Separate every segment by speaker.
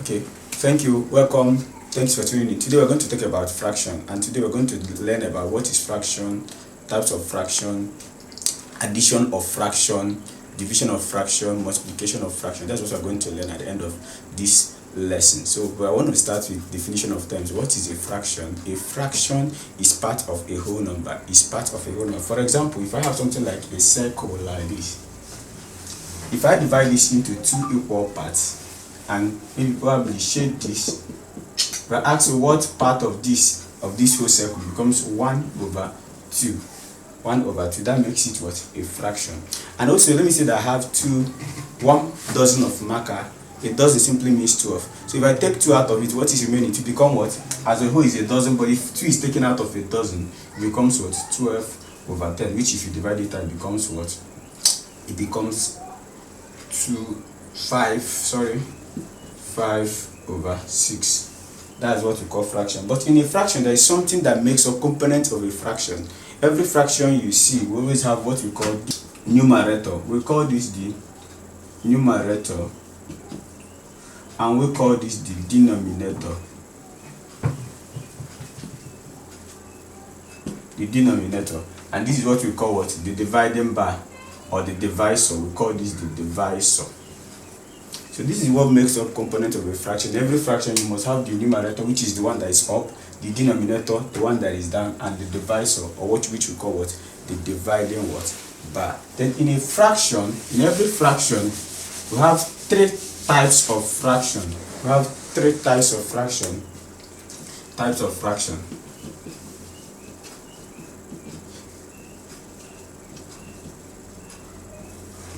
Speaker 1: Okay, thank you, welcome, thanks for tuning in. Today we're going to talk about fraction, and today we're going to learn about what is fraction, types of fraction, addition of fraction, division of fraction, multiplication of fraction. That's what we're going to learn at the end of this lesson. So I want to start with definition of terms. What is a fraction? A fraction is part of a whole number, is part of a whole number. For example, if I have something like a circle like this, if I divide this into two equal parts and maybe probably shade this, if I ask you what part of this whole circle becomes 1 over 2, 1 over 2, that makes it what? A fraction. And also let me say that I have 1 dozen of marker. A dozen simply means 12. So if I take 2 out of it, what is remaining? To become what? As a whole is a dozen, but if 2 is taken out of a dozen, it becomes what? 12 over 10, which if you divide it out, it becomes what? It becomes 5 over 6. That's what we call fraction. But in a fraction, there is something that makes up components of a fraction. Every fraction you see, we always have what we call the numerator. We call this the numerator, and we call this the denominator. The denominator. And this is what we call what? The dividing bar, or the divisor. We call this the divisor. So this is what makes up component of a fraction. Every fraction you must have the numerator, which is the one that is up, the denominator, the one that is down, and the divisor, or which we call what? The dividing what? Bar. Then in a fraction, in every fraction, we have 3 types of fraction. We have 3 types of fraction. Types of fraction.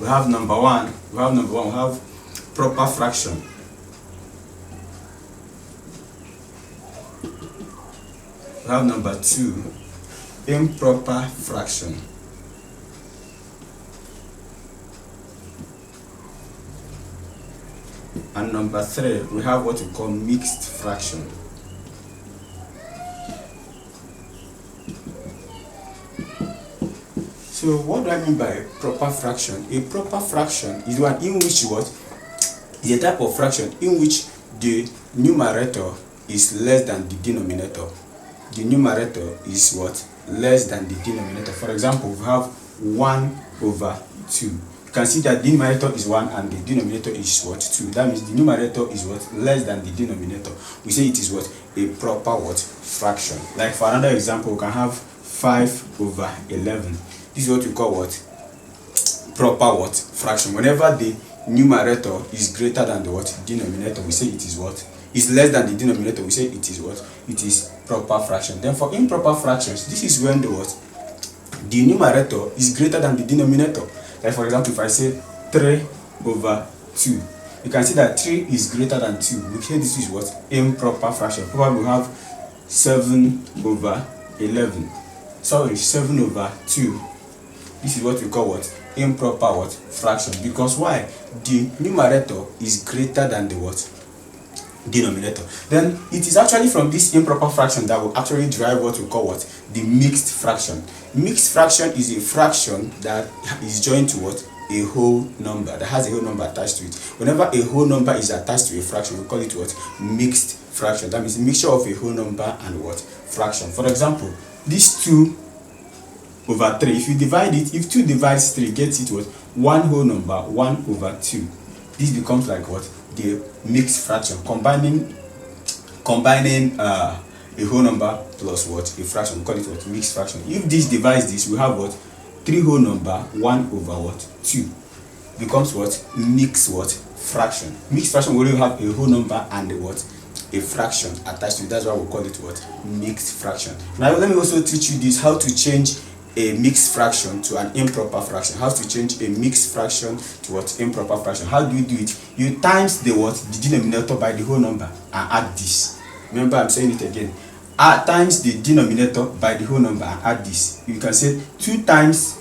Speaker 1: We have number one, we have proper fraction. We have number 2, improper fraction. And number 3, we have what we call mixed fraction. So what do I mean by proper fraction? A proper fraction is one in which what? Is a type of fraction in which the numerator is less than the denominator. The numerator is what? Less than the denominator. For example, we have 1 over 2. You can see that the numerator is 1 and the denominator is what? 2. That means the numerator is what? Less than the denominator. We say it is what? A proper what? Fraction. Like for another example, we can have 5 over 11. This is what we call what? Proper what? Fraction. Whenever the numerator is greater than the what? Denominator, we say it is what? Is less than the denominator, we say it is what? It is proper fraction. Then for improper fractions, this is when the what? The numerator is greater than the denominator. Like for example, if I say 3 over 2, you can see that 3 is greater than 2. We say this is what? Improper fraction. Probably we have 7 over 11. Sorry, 7 over 2. This is what we call what? Improper what? Fraction. Because why? The numerator is greater than the what? Denominator. Then it is actually from this improper fraction that will actually derive what we call what? The mixed fraction. Mixed fraction is a fraction that is joined to what? A whole number, that has a whole number attached to it. Whenever a whole number is attached to a fraction, we call it what? Mixed fraction. That means a mixture of a whole number and what? Fraction. For example, this 2 over 3, if you divide it, if 2 divides 3, gets it what? 1 whole number, 1 over 2. This becomes like what? The mixed fraction, combining a whole number plus what? A fraction. We call it what? Mixed fraction. If this divides this, we have what? 3 whole number, 1 over what? 2. Becomes what? Mixed what? Fraction. Mixed fraction will only have a whole number and a what? A fraction attached to it. That's why we call it what? Mixed fraction. Now let me also teach you this, how to change a mixed fraction to an improper fraction. How to change a mixed fraction to what? Improper fraction. How do you do it? You times the what? The denominator by the whole number and add this. Remember, I'm saying it again. Add times the denominator by the whole number and add this. You can say 2 times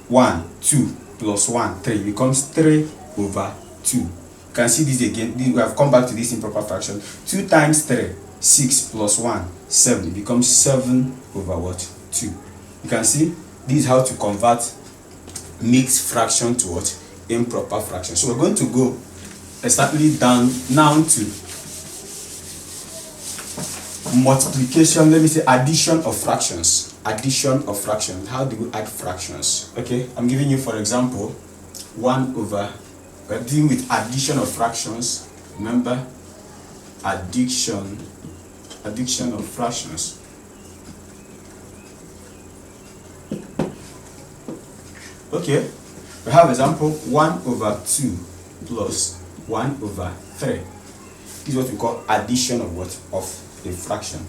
Speaker 1: 1, 2 plus 1, 3 becomes 3 over 2. You can see this again. We have come back to this improper fraction. 2 times 3, 6 plus 1, 7. It becomes 7 over what? 2. You can see this is how to convert mixed fraction to what? Improper fraction. So we're going to go exactly down now to multiplication, let me say addition of fractions. Addition of fractions. How do we add fractions? Okay, I'm giving you, for example, 1 over, we're dealing with addition of fractions. Remember, addition of fractions. Okay, we have example 1 over 2 plus 1 over 3. This is what we call addition of what? Of a fraction.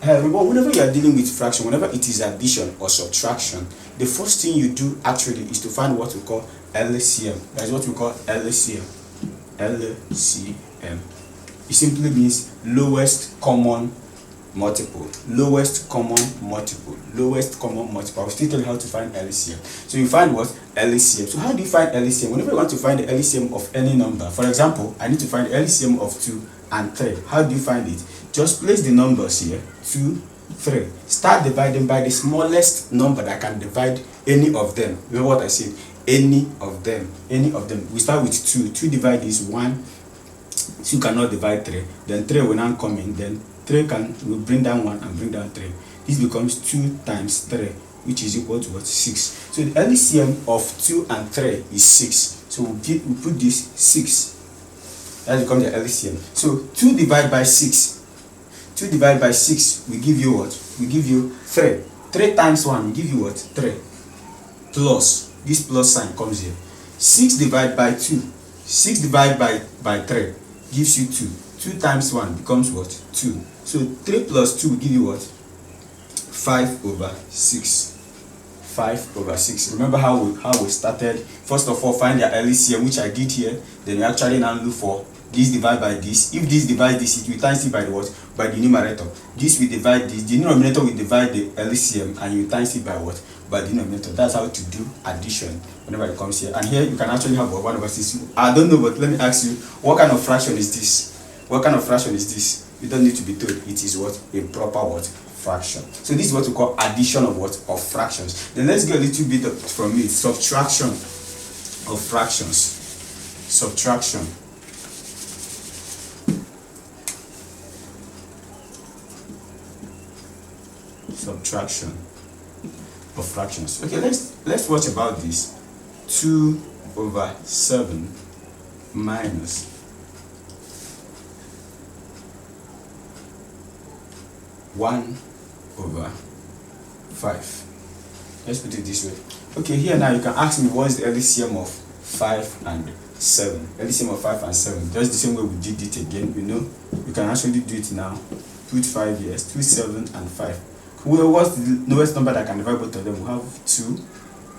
Speaker 1: Remember, whenever you are dealing with fraction, whenever it is addition or subtraction, the first thing you do actually is to find what we call LCM. That is what we call LCM. LCM. It simply means lowest common multiple. Lowest common multiple. Lowest common multiple. I'll still tell you how to find LCM. So you find what? LCM. So how do you find LCM? Whenever you want to find the LCM of any number, for example, I need to find the LCM of 2 and 3. How do you find it? Just place the numbers here, 2, 3. Start dividing by the smallest number that can divide any of them. Remember what I said? Any of them. Any of them. We start with 2. 2 divide is 1. 2 cannot divide 3. Then 3 will now come in. Then 3 will bring down 1 and bring down 3. This becomes 2 times 3, which is equal to what? 6. So the LCM of 2 and 3 is 6. So we put this 6. That becomes the LCM. So 2 divided by 6. 2 divided by 6 will give you what? Will give you 3. 3 times 1 will give you what? 3. Plus, this plus sign comes here. 6 divided by 2. 6 divided by 3 gives you 2. 2 times 1 becomes what? 2. So 3 plus 2 will give you what? 5 over 6. 5 over 6. Remember how we started? First of all, find the LCM, which I did here. Then you actually now look for this divided by this. If this divides this, it will times it by the what? By the numerator. This will divide this. The denominator will divide the LCM, and you times it by what? By the denominator. That's how to do addition whenever it comes here. And here you can actually have 1 over 6. I don't know, but let me ask you, what kind of fraction is this? What kind of fraction is this? You don't need to be told. It is what? A proper what? Fraction. So this is what we call addition of what? Of fractions. Then let's get a little bit from it. Subtraction of fractions. Subtraction. Subtraction of fractions. Okay, let's watch about this. 2 over 7 minus 1 over 5. Let's put it this way. Okay, here now you can ask me what is the LCM of 5 and 7. LCM of 5 and 7. Just the same way we did it again, you know. You can actually do it now. Put 5 here, 2, 7 and 5. Well, what's the lowest number that can divide both of them? We have 2.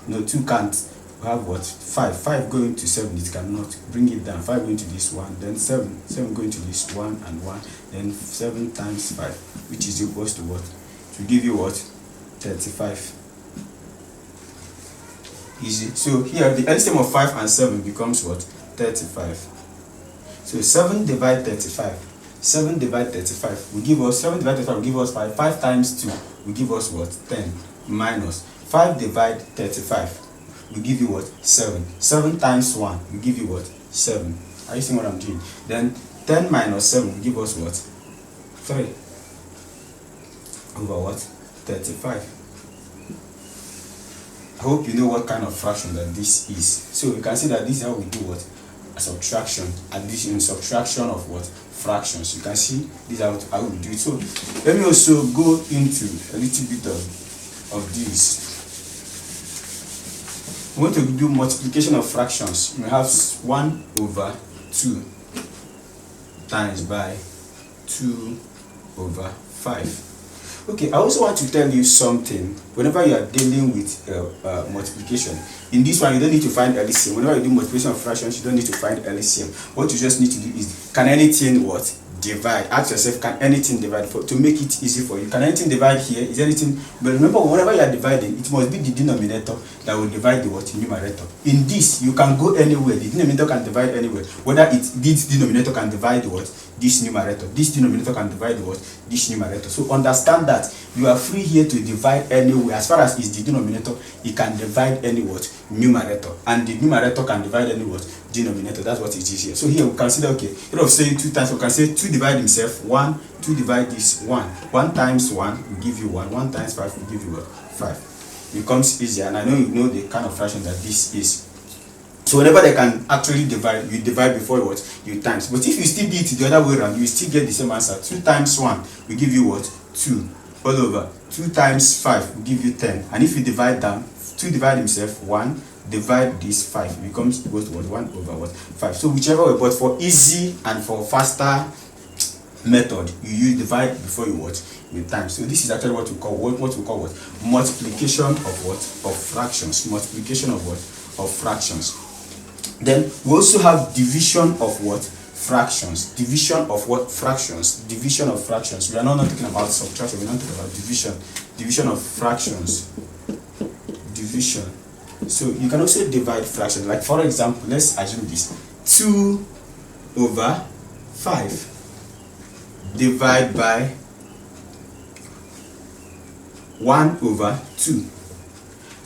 Speaker 1: No, 2 can't. We have what? 5. 5 going to 7, it cannot. Bring it down. 5 going to this 1, then 7. 7 going to this 1 and 1. Then 7 times 5, which is equals to what? To give you what? 35. Easy. So here the LCM of 5 and 7 becomes what? 35. So 7 divide 35. 7 divide 35 will give us 7 divide 35 will give us 5. 5 times 2 will give us what? 10 minus 5 divide 35 will give you what? 7. 7 times 1 will give you what? 7. Are you seeing what I'm doing? Then 10 minus 7 will give us what? 3 over what? 35. I hope you know what kind of fraction that this is. So you can see that this is how we do what? A subtraction, addition, subtraction of what? Fractions. You can see this is how we do it. So let me also go into a little bit of this. We want to do multiplication of fractions. We have 1 over 2 times by 2 over 5. Okay, I also want to tell you something. Whenever you are dealing with multiplication, in this one you don't need to find LCM. Whenever you do multiplication of fractions, you don't need to find LCM. What you just need to do is, can anything what? Divide. Ask yourself, can anything divide? To make it easy for you, can anything divide here? Is anything? But remember, whenever you are dividing, it must be the denominator that will divide the what? Numerator. In this, you can go anywhere. The denominator can divide anywhere. Whether this denominator can divide what? This numerator. This denominator can divide what? This numerator. So understand that you are free here to divide anywhere. As far as is the denominator, it can divide any what? Numerator. And the numerator can divide any what? denominator. That's what it is here. So here we consider, okay, instead of saying 2 times, we can say 2 divide himself 1, 2 divide this 1. 1 times 1 will give you 1. 1 times 5 will give you what? 5. It becomes easier, and I know you know the kind of fraction that this is. So whenever they can actually divide, you divide before what? You times. But if you still do it the other way around, you still get the same answer. 2 times 1 will give you what? 2 all over. 2 times 5 will give you 10. And if you divide down, 2 divide himself 1, divide this 5, it becomes equal to what? 1 over what? 5. So whichever way, but for easy and for faster method, you use divide before you what? You times. So this is actually what we call what we call what? Multiplication of what? Of fractions. Multiplication of what? Of fractions. Then we also have division of what? Fractions. Division of what? Fractions. Division of fractions. We are not talking about subtraction, we are not talking about division. Division of fractions. Division. So you can also divide fractions. Like for example, let's assume this. 2 over 5 divide by 1 over 2.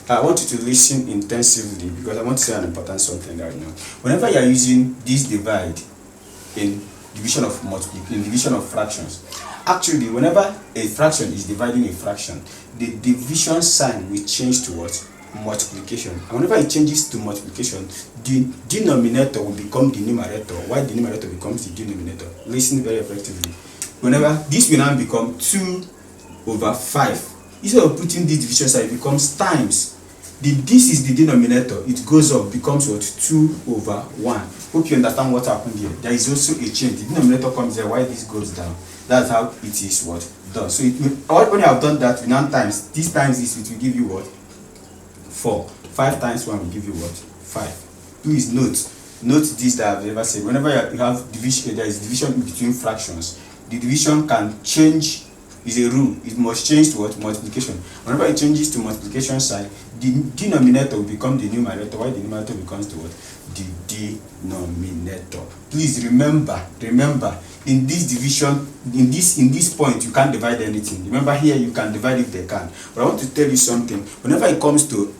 Speaker 1: I want you to listen intensively because I want to say an important something right now. Whenever you are using this divide in division of fractions, actually whenever a fraction is dividing a fraction, the division sign will change to what? Multiplication. And whenever it changes to multiplication, the denominator will become the numerator, while the numerator becomes the denominator. Listen very effectively. Whenever this will now become 2 over 5, instead of putting this division sign, it becomes times. This is the denominator, it goes up, becomes what? 2 over 1. Hope you understand what happened here. There is also a change. The denominator comes here while this goes down. That's how it is what? Done. So when you have done that, we now times. This times this, it will give you what? 4. 5 times 1 will give you what? 5. Please note this that I've ever said. Whenever you have division, there is division between fractions. The division can change. Is a rule. It must change to what? Multiplication. Whenever it changes to multiplication sign, the denominator will become the numerator, while the numerator becomes the what? The denominator. Please remember, in this division, in this point, you can't divide anything. Remember here, you can divide if they can. But I want to tell you something. Whenever it comes to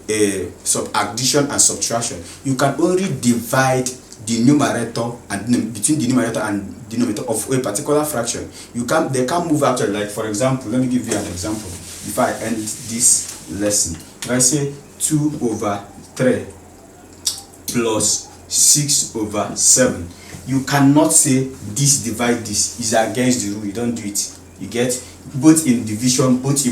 Speaker 1: addition and subtraction, you can only divide the numerator and between the numerator and denominator of a particular fraction. They can't move actually. Like for example, let me give you an example. If I end this lesson, if I say 2 over 3 plus 6 over 7, you cannot say this divide this is against the rule. You don't do it. You get both in division, both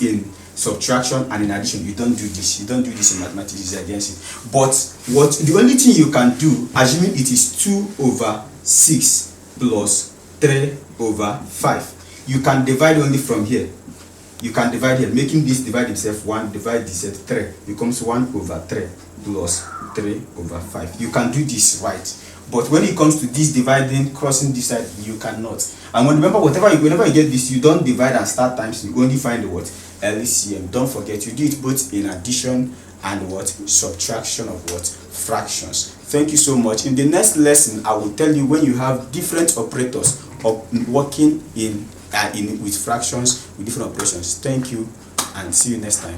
Speaker 1: in subtraction and in addition. You don't do this. You don't do this in mathematics. It's against it. But the only thing you can do, assuming it is 2 over 6 plus 3 over 5, you can divide only from here. You can divide here, making this divide itself 1, divide this at 3, becomes 1 over 3 plus 3 over 5. You can do this right. But when it comes to this dividing, crossing this side, you cannot. And remember, whenever you get this, you don't divide and start times. You only find the what? LCM. Don't forget, you do it both in addition and what? Subtraction of what? Fractions. Thank you so much. In the next lesson, I will tell you when you have different operators of working with fractions with different operations. Thank you and see you next time.